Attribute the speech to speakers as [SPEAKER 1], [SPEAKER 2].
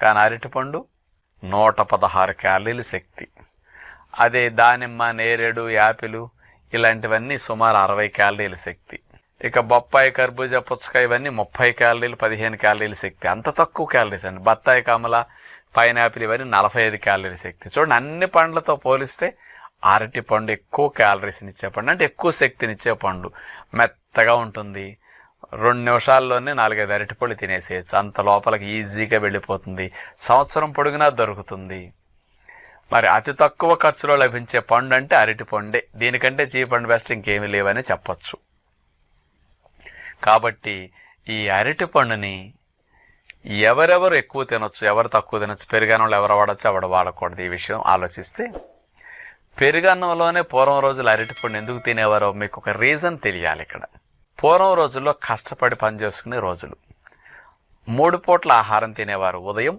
[SPEAKER 1] కానీ అరటిపండు 116 క్యాలరీల శక్తి. అదే దానిమ్మ, నేరేడు, యాపిల్ ఇలాంటివన్నీ సుమారు 60 క్యాలరీల శక్తి. ఇక బొప్పాయి, కర్బూజా, పుచ్చకాయ ఇవన్నీ 30 క్యాలరీలు, 15 క్యాలరీల శక్తి. అంత తక్కువ క్యాలరీస్ అండి. బత్తాయి, కమల, పైనాపిల్ ఇవన్నీ 45 క్యాలరీల శక్తి. చూడండి, అన్ని పండ్లతో పోలిస్తే అరటి పండు ఎక్కువ క్యాలరీస్ని ఇచ్చే పండు, అంటే ఎక్కువ శక్తినిచ్చే పండు. మెత్తగా ఉంటుంది. 2 నిమిషాల్లోనే 4-5 అరటిపళ్ళు తినేసేయచ్చు. అంత లోపలికి ఈజీగా వెళ్ళిపోతుంది. సంవత్సరం పొడుగునా దొరుకుతుంది. మరి అతి తక్కువ ఖర్చులో లభించే పండు అంటే అరటి పండే. దీనికంటే చీప్ అండ్ బెస్ట్ ఇంకేమీ లేవని చెప్పచ్చు. కాబట్టి ఈ అరటి పండుని ఎవరెవరు ఎక్కువ తినొచ్చు, ఎవరు తక్కువ తినొచ్చు, పెరుగన్నంలో ఎవరు వాడచ్చు, ఎవరు వాడకూడదు, ఈ విషయం ఆలోచిస్తే పెరుగన్నంలోనే పూర్వం రోజులు అరటిపండు ఎందుకు తినేవారో మీకు ఒక రీజన్ తెలియాలి. ఇక్కడ పూర్వం రోజుల్లో కష్టపడి పనిచేసుకునే రోజులు. 3 పూట్ల ఆహారం తినేవారు. ఉదయం,